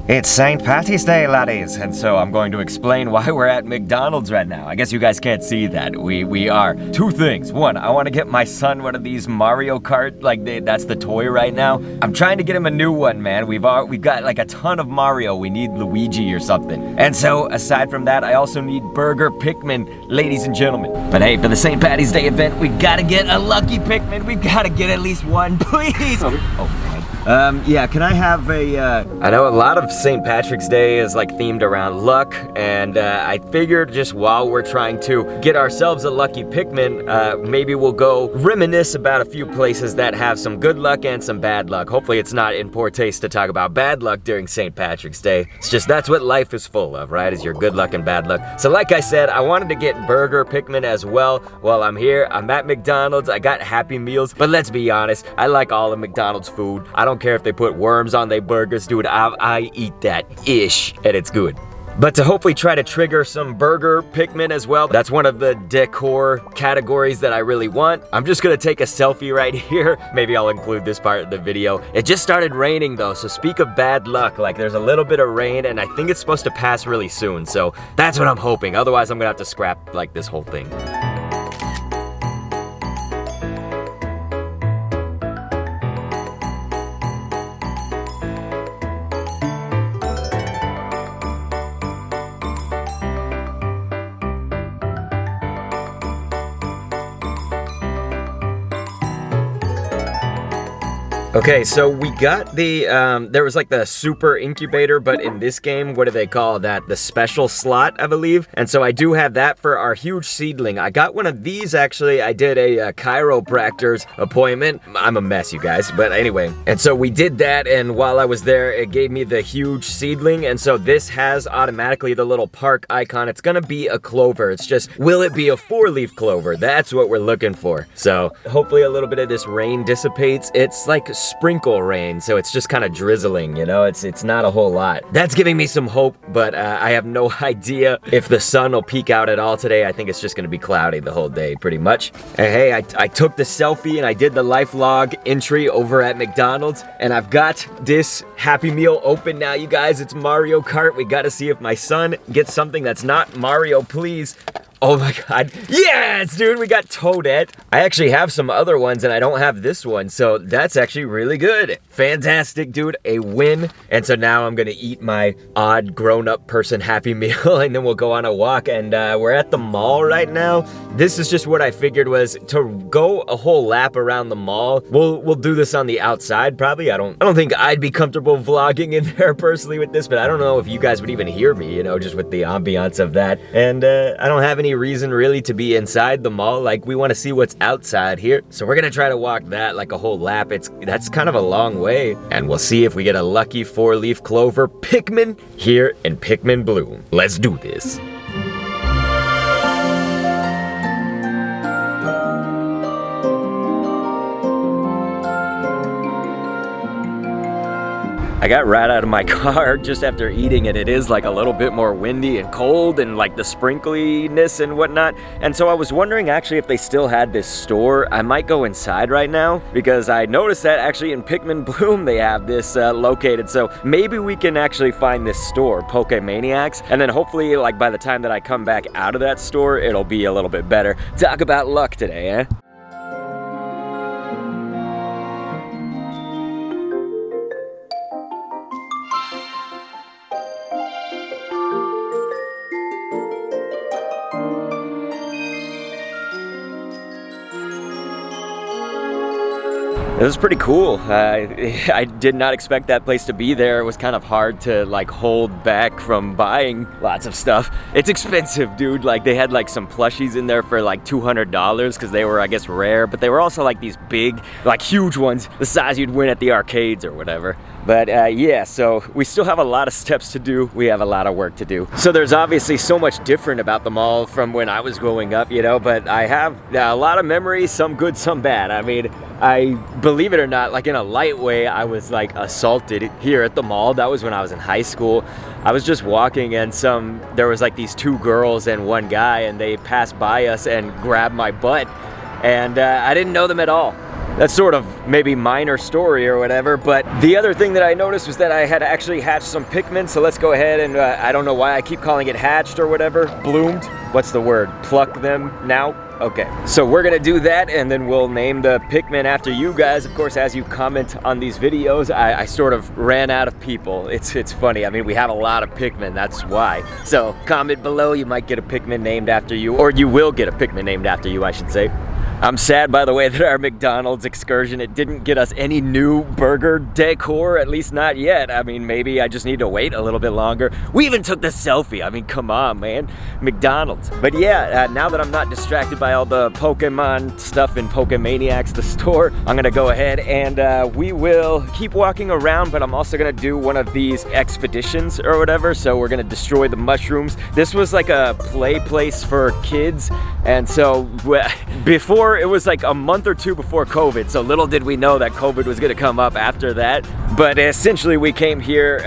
It's St. Patty's Day, laddies, and so I'm going to explain why we're at McDonald's right now. I guess you guys can't see that. We are. Two things. One, I want to get my son one of these Mario Kart, that's the toy right now. I'm trying to get him a new one, man. We've got like a ton of Mario. We need Luigi or something. And so, aside from that, I also need Burger Pikmin, ladies and gentlemen. But hey, for the St. Patty's Day event, we gotta get a Lucky Pikmin. We've gotta get at least one, please. Yeah, can I have I know a lot of St. Patrick's Day is like themed around luck, and I figured just while we're trying to get ourselves a Lucky Pikmin, maybe we'll go reminisce about a few places that have some good luck and some bad luck. Hopefully it's not in poor taste to talk about bad luck during St. Patrick's Day. It's just that's what life is full of, right? Is your good luck and bad luck. So like I said, I wanted to get Burger Pikmin as well while I'm here. I'm at McDonald's, I got Happy Meals, but let's be honest, I like all of McDonald's food. I don't care if they put worms on their burgers, dude, I eat that ish, and it's good. But to hopefully try to trigger some Burger Pikmin as well, that's one of the decor categories that I really want. I'm just gonna take a selfie right here. Maybe I'll include this part of the video. It just started raining though, so speak of bad luck, like there's a little bit of rain and I think it's supposed to pass really soon, so that's what I'm hoping. Otherwise, I'm gonna have to scrap like this whole thing. Okay, so we got the, there was like the super incubator, but in this game, what do they call that? The special slot, I believe. And so I do have that for our huge seedling. I got one of these, actually. I did a chiropractor's appointment. I'm a mess, you guys, but anyway. And so we did that, and while I was there, it gave me the huge seedling. And so this has automatically the little park icon. It's gonna be a clover. It's just, will it be a 4-leaf clover? That's what we're looking for. So hopefully a little bit of this rain dissipates. It's like sprinkle rain, so it's just kind of drizzling, you know, it's not a whole lot. That's giving me some hope, but I have no idea if the sun will peek out at all today. I think it's just gonna be cloudy the whole day, pretty much. And hey, I took the selfie and I did the life log entry over at McDonald's, and I've got this Happy Meal open now, you guys. It's Mario Kart. We gotta see if my son gets something that's not Mario, please. Oh my god, yes, dude, we got Toadette. I actually have some other ones and I don't have this one, so that's actually really good. Fantastic, dude, a win. And so now I'm gonna eat my odd grown-up person Happy Meal and then we'll go on a walk, and we're at the mall right now. This is just what I figured was to go a whole lap around the mall. We'll do this on the outside probably. I don't think I'd be comfortable vlogging in there personally with this, but I don't know if you guys would even hear me, you know, just with the ambiance of that. And I don't have any reason really to be inside the mall. Like, we want to see what's outside here, so we're gonna try to walk that like a whole lap. That's kind of a long way, and we'll see if we get a lucky 4-leaf clover Pikmin here in Pikmin Bloom. Let's do this. I got right out of my car just after eating it. It is like a little bit more windy and cold and like the sprinkliness and whatnot. And so I was wondering actually if they still had this store. I might go inside right now because I noticed that actually in Pikmin Bloom they have this located. So maybe we can actually find this store, Pokemaniacs, and then hopefully like by the time that I come back out of that store, it'll be a little bit better. Talk about luck today, eh? It was pretty cool. I did not expect that place to be there. It was kind of hard to like hold back from buying lots of stuff. It's expensive, dude. Like they had like some plushies in there for like $200 because they were, I guess, rare, but they were also like these big, like huge ones, the size you'd win at the arcades or whatever. But yeah, so we still have a lot of steps to do. We have a lot of work to do. So there's obviously so much different about the mall from when I was growing up, you know, but I have a lot of memories, some good, some bad. I mean, I believe it or not, like in a light way, I was like assaulted here at the mall. That was when I was in high school. I was just walking and there was like these 2 girls and 1 guy, and they passed by us and grabbed my butt. And I didn't know them at all. That's sort of maybe minor story or whatever, but the other thing that I noticed was that I had actually hatched some Pikmin, so let's go ahead and, I don't know why I keep calling it hatched or whatever, bloomed, what's the word, pluck them now? Okay, so we're gonna do that, and then we'll name the Pikmin after you guys. Of course, as you comment on these videos, I sort of ran out of people. It's funny, I mean, we have a lot of Pikmin, that's why. So comment below, you might get a Pikmin named after you, or you will get a Pikmin named after you, I should say. I'm sad, by the way, that our McDonald's excursion, it didn't get us any new burger decor, at least not yet. I mean, maybe I just need to wait a little bit longer. We even took the selfie. I mean, come on, man. McDonald's. But yeah, now that I'm not distracted by all the Pokemon stuff in Pokemaniacs, the store, I'm gonna go ahead and we will keep walking around, but I'm also gonna do one of these expeditions or whatever. So we're gonna destroy the mushrooms. This was like a play place for kids. And so before, it was like a month or two before COVID, so little did we know that COVID was gonna come up after that. But essentially we came here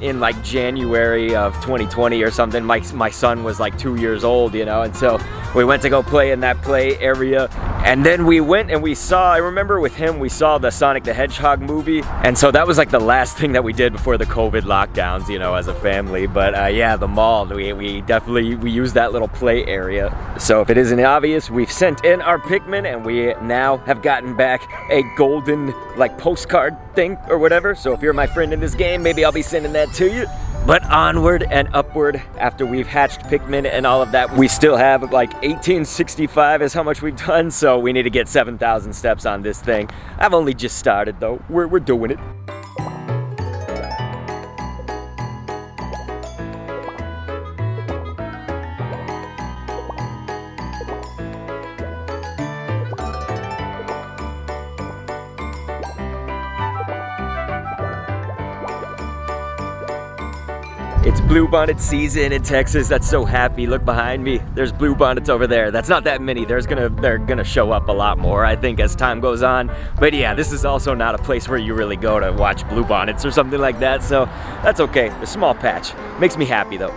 in like January of 2020 or something. My son was like 2 years old, you know, and so we went to go play in that play area. And then we went and we saw, I remember with him, we saw the Sonic the Hedgehog movie. And so that was like the last thing that we did before the COVID lockdowns, you know, as a family. But yeah, the mall, we definitely, we used that little play area. So if it isn't obvious, we've sent in our Pikmin and we now have gotten back a golden like postcard thing or whatever. So if you're my friend in this game, maybe I'll be sending that to you. But onward and upward, after we've hatched Pikmin and all of that, we still have like 1865 is how much we've done, so we need to get 7,000 steps on this thing. I've only just started though, we're doing it. It's bluebonnet season in Texas. That's so happy. Look behind me. There's bluebonnets over there. That's not that many. They're gonna show up a lot more, I think, as time goes on. But yeah, this is also not a place where you really go to watch bluebonnets or something like that. So that's okay. A small patch. Makes me happy though.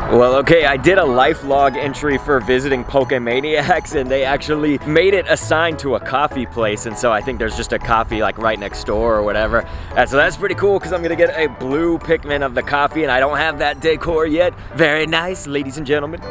Well, okay, I did a life log entry for visiting Pokemaniacs, and they actually made it assigned to a coffee place, and so I think there's just a coffee like right next door or whatever. And so that's pretty cool because I'm gonna get a blue Pikmin of the coffee, and I don't have that decor yet. Very nice, ladies and gentlemen.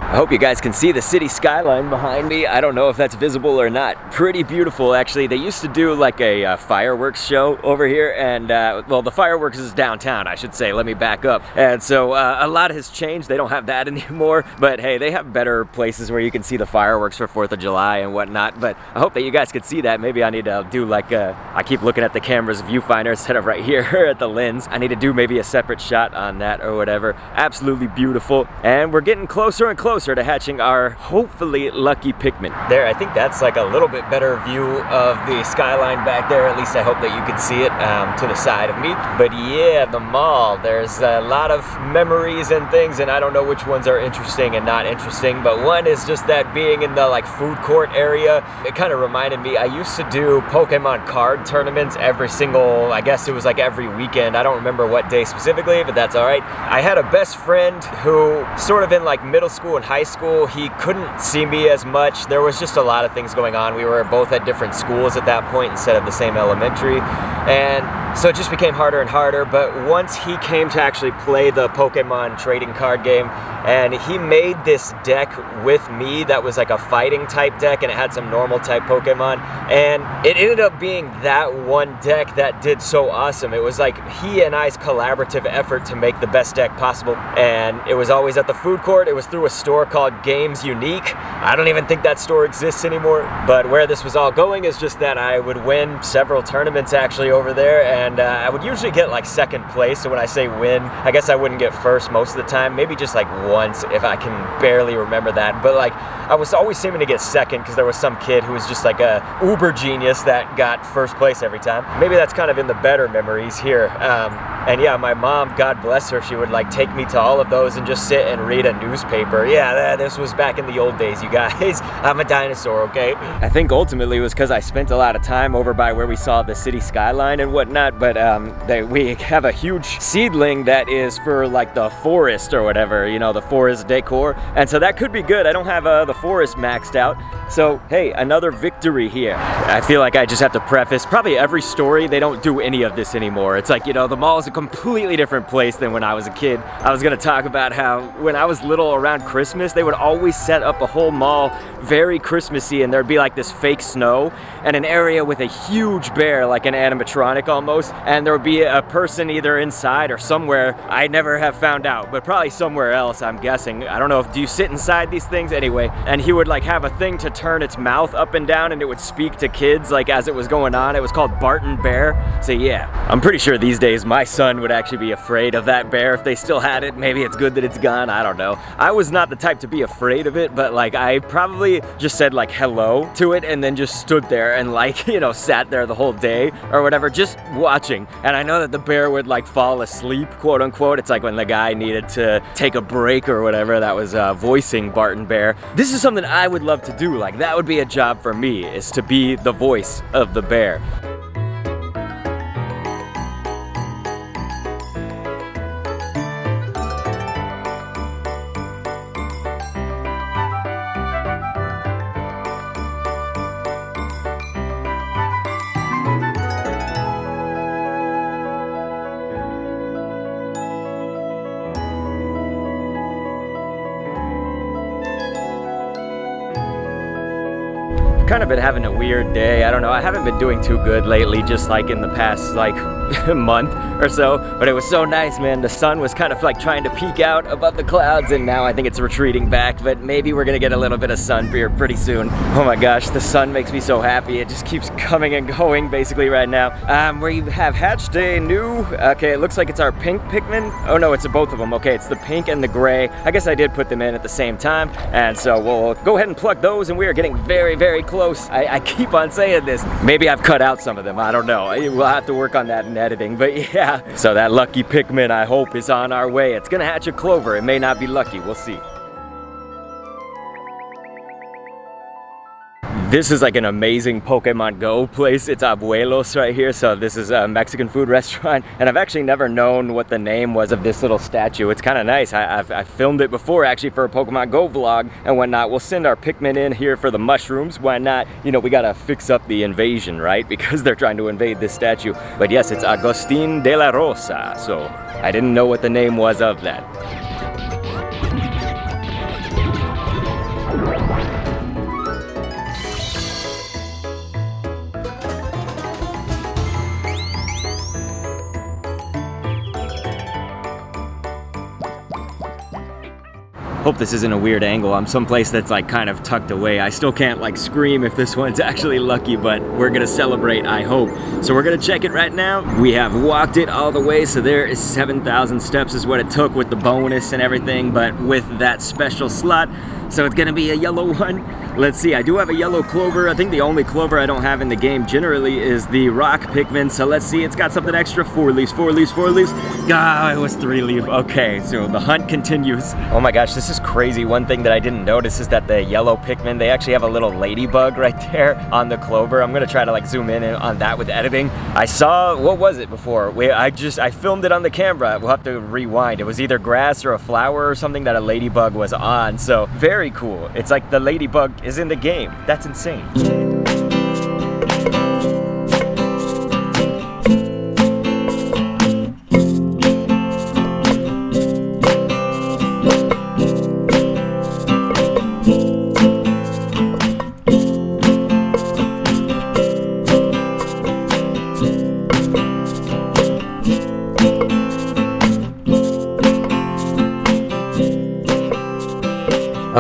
I hope you guys can see the city skyline behind me. I don't know if that's visible or not. Pretty beautiful, actually. They used to do like a fireworks show over here, and well, the fireworks is downtown, I should say. Let me back up. And so a lot has changed. They don't have that anymore, but hey, they have better places where you can see the fireworks for 4th of July and whatnot. But I hope that you guys could see that. Maybe I need to do like I keep looking at the camera's viewfinder instead of right here at the lens. I need to do maybe a separate shot on that or whatever. Absolutely beautiful. And we're getting closer and closer to hatching our hopefully lucky Pikmin. There, I think that's like a little bit better view of the skyline back there. At least I hope that you can see it to the side of me. But yeah, the mall, there's a lot of memories and things, and I don't know which ones are interesting and not interesting, but one is just that being in the like food court area. It kind of reminded me, I used to do Pokemon card tournaments every single, I guess it was like every weekend. I don't remember what day specifically, but that's all right. I had a best friend who sort of in like middle school and high school, he couldn't see me as much. There was just a lot of things going on. We were both at different schools at that point instead of the same elementary. And so it just became harder and harder. But once he came to actually play the Pokemon trading card game, and he made this deck with me that was like a fighting type deck, and it had some normal type Pokemon. And it ended up being that one deck that did so awesome. It was like he and I's collaborative effort to make the best deck possible. And it was always at the food court. It was through a store called Games Unique. I don't even think that store exists anymore. But where this was all going is just that I would win several tournaments actually over there, and I would usually get like second place. So when I say win, I guess I wouldn't get first most of the time, maybe just like once if I can barely remember that. But like I was always seeming to get second because there was some kid who was just like a uber genius that got first place every time. Maybe that's kind of in the better memories here. And yeah, my mom, God bless her, she would like take me to all of those and just sit and read a newspaper. Yeah, this was back in the old days, you guys. I'm a dinosaur, okay? I think ultimately it was because I spent a lot of time over by where we saw the city skyline and whatnot, but we have a huge seedling that is for like the forest or whatever, you know, the forest decor. And so that could be good. I don't have the forest maxed out. So, hey, another victory here. I feel like I just have to preface, probably every story, they don't do any of this anymore. It's like, you know, the mall is a completely different place than when I was a kid. I was gonna talk about how when I was little around Christmas, they would always set up a whole mall very Christmassy, and there'd be like this fake snow and an area with a huge bear, like an animatronic almost, and there would be a person either inside or somewhere. I never have found out, but probably somewhere else, I'm guessing. I don't know, do you sit inside these things? Anyway, and he would like have a thing to turn its mouth up and down, and it would speak to kids like as it was going on. It was called Barton Bear. So yeah, I'm pretty sure these days my son would actually be afraid of that bear if they still had it. Maybe it's good that it's gone, I don't know. I was not the type to be afraid of it, but like I probably just said like hello to it and then just stood there and like, you know, sat there the whole day or whatever, just watching. And I know that the bear would like fall asleep, quote unquote. It's like when the guy needed to take a break or whatever that was voicing Barton Bear. This is something I would love to do. Like that would be a job for me, is to be the voice of the bear. Kind of been having a weird day. I don't know, I haven't been doing too good lately, just like in the past like month or so, but it was so nice, man. The sun was kind of like trying to peek out above the clouds, and now I think it's retreating back, but maybe we're gonna get a little bit of sun here pretty soon. Oh my gosh, the sun makes me so happy. It just keeps coming and going basically right now. We have hatched a new, okay, it looks like it's our pink Pikmin. Oh no, it's both of them. Okay, it's the pink and the gray. I guess I did put them in at the same time, and so we'll go ahead and pluck those, and we are getting very, very close. I keep on saying this. Maybe I've cut out some of them, I don't know. We'll have to work on that in editing, but yeah. So that lucky Pikmin, I hope, is on our way. It's gonna hatch a Clover. It may not be lucky, we'll see. This is like an amazing Pokemon Go place. It's Abuelos right here. So this is a Mexican food restaurant. And I've actually never known what the name was of this little statue. It's kind of nice. I've filmed it before actually for a Pokemon Go vlog and whatnot. We'll send our Pikmin in here for the mushrooms. Why not? You know, we gotta fix up the invasion, right? Because they're trying to invade this statue. But yes, it's Agustin de la Rosa. So I didn't know what the name was of that. Hope this isn't a weird angle. I'm someplace that's like kind of tucked away. I still can't like scream if this one's actually lucky, but we're gonna celebrate, I hope. So we're gonna check it right now. We have walked it all the way, so there is 7,000 steps is what it took with the bonus and everything, but with that special slot. So it's gonna be a yellow one. Let's see, I do have a yellow Clover. I think the only Clover I don't have in the game generally is the Rock Pikmin. So let's see, it's got something extra. 4 leaves, 4 leaves, 4 leaves. Ah, it was 3 leaf. Okay, so the hunt continues. Oh my gosh, this is crazy. One thing that I didn't notice is that the yellow Pikmin, they actually have a little ladybug right there on the Clover. I'm gonna try to like zoom in on that with editing. I saw, what was it before? I filmed it on the camera. We'll have to rewind. It was either grass or a flower or something that a ladybug was on. So very cool. It's like the ladybug is in the game. That's insane.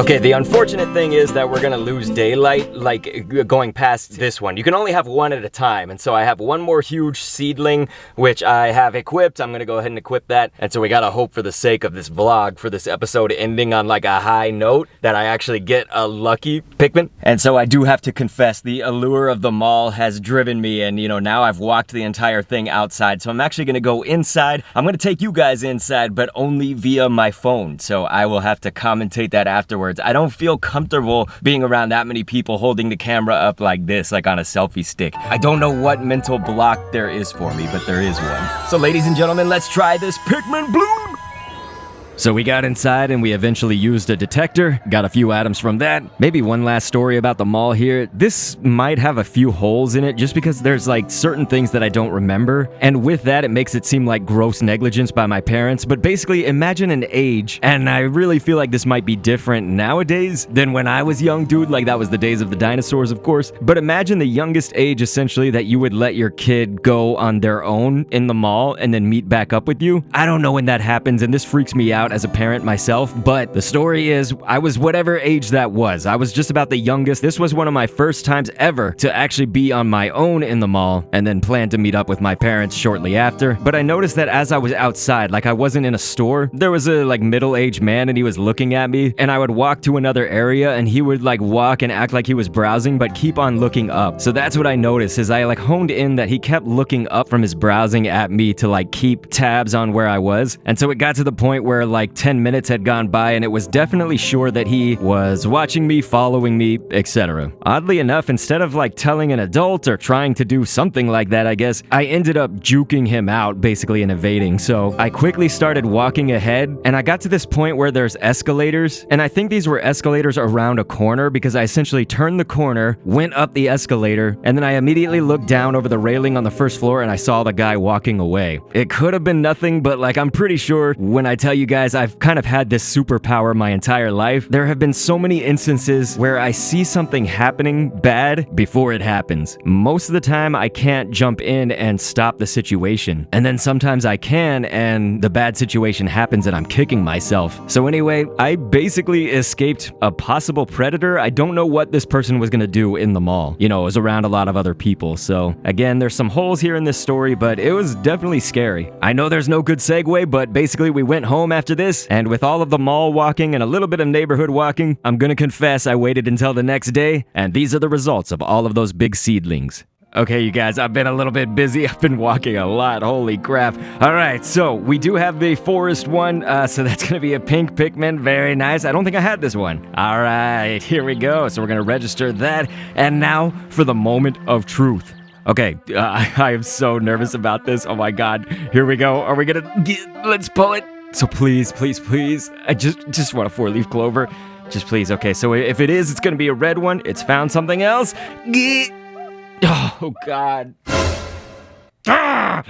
Okay, the unfortunate thing is that we're gonna lose daylight, like, going past this one. You can only have one at a time, and so I have one more huge seedling, which I have equipped. I'm gonna go ahead and equip that, and so we gotta hope for the sake of this vlog, for this episode ending on, like, a high note, that I actually get a Lucky Pikmin. And so I do have to confess, the allure of the mall has driven me, and, you know, now I've walked the entire thing outside, so I'm actually gonna go inside. I'm gonna take you guys inside, but only via my phone, so I will have to commentate that afterwards. I don't feel comfortable being around that many people holding the camera up like this, like on a selfie stick. I don't know what mental block there is for me, but there is one. So ladies and gentlemen, let's try this Pikmin Bloom! So we got inside and we eventually used a detector, got a few items from that. Maybe one last story about the mall here. This might have a few holes in it just because there's like certain things that I don't remember. And with that, it makes it seem like gross negligence by my parents. But basically, imagine an age, and I really feel like this might be different nowadays than when I was young, dude. Like that was the days of the dinosaurs, of course. But imagine the youngest age essentially that you would let your kid go on their own in the mall and then meet back up with you. I don't know when that happens, and this freaks me out as a parent myself, but the story is I was whatever age that was. I was just about the youngest. This was one of my first times ever to actually be on my own in the mall, and then plan to meet up with my parents shortly after. But I noticed that as I was outside, like I wasn't in a store, there was a like middle-aged man and he was looking at me, and I would walk to another area and he would like walk and act like he was browsing but keep on looking up. So that's what I noticed, is I like honed in that he kept looking up from his browsing at me to like keep tabs on where I was. And so it got to the point where like 10 minutes had gone by and it was definitely sure that he was watching me, following me, etc. Oddly enough, instead of like telling an adult or trying to do something like that, I guess, I ended up juking him out basically and evading. So I quickly started walking ahead and I got to this point where there's escalators, and I think these were escalators around a corner because I essentially turned the corner, went up the escalator, and then I immediately looked down over the railing on the first floor and I saw the guy walking away. It could have been nothing, but like I'm pretty sure when I tell you guys I've kind of had this superpower my entire life. There have been so many instances where I see something happening bad before it happens. Most of the time, I can't jump in and stop the situation. And then sometimes I can, and the bad situation happens and I'm kicking myself. So anyway, I basically escaped a possible predator. I don't know what this person was gonna do in the mall. You know, it was around a lot of other people. So again, there's some holes here in this story, but it was definitely scary. I know there's no good segue, but basically we went home after this, and with all of the mall walking and a little bit of neighborhood walking, I'm gonna confess I waited until the next day, and these are the results of all of those big seedlings. Okay, you guys, I've been a little bit busy. I've been walking a lot. Holy crap. All right, so we do have the forest one. So that's going to be a pink Pikmin. Very nice. I don't think I had this one. All right, here we go. So we're going to register that. And now for the moment of truth. Okay, I am so nervous about this. Oh my God. Here we go. Are we going to... Let's pull it. So please, please, please. I just want a 4-leaf clover. Just please. Okay, so if it is, it's going to be a red one. It's found something else. Oh, God. I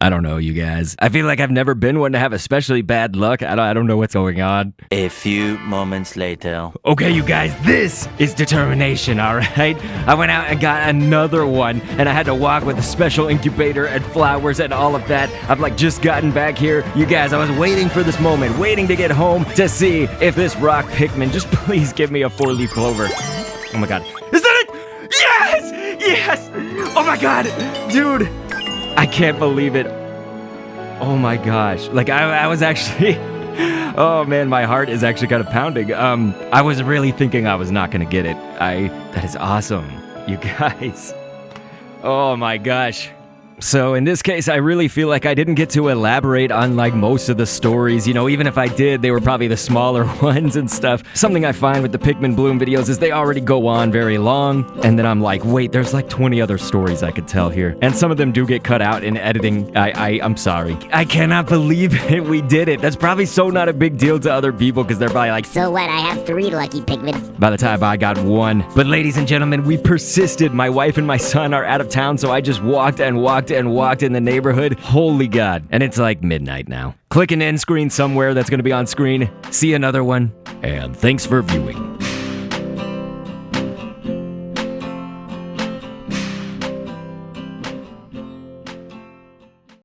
don't know, you guys. I feel like I've never been one to have especially bad luck. I don't know what's going on. A few moments later. Okay, you guys, this is determination, all right? I went out and got another one, and I had to walk with a special incubator and flowers and all of that. I've like just gotten back here. You guys, I was waiting for this moment, waiting to get home to see if this rock Pikmin, just please give me a 4-leaf clover. Oh my God. Is that it? Yes! Yes! Oh my God! Dude! I can't believe it. Oh my gosh. Like, I was actually... Oh man, my heart is actually kind of pounding. I was really thinking I was not gonna get it. That is awesome. You guys. Oh my gosh. So in this case, I really feel like I didn't get to elaborate on like most of the stories. You know, even if I did, they were probably the smaller ones and stuff. Something I find with the Pikmin Bloom videos is they already go on very long. And then I'm like, wait, there's like 20 other stories I could tell here. And some of them do get cut out in editing. I'm sorry. I cannot believe it. We did it. That's probably so not a big deal to other people because they're probably like, so what? I have 3 Lucky Pikmin. By the time I got 1. But ladies and gentlemen, we persisted. My wife and my son are out of town, so I just walked and walked and walked in the neighborhood. Holy God. And it's like midnight now. Click an end screen somewhere that's going to be on screen. See another one. And thanks for viewing.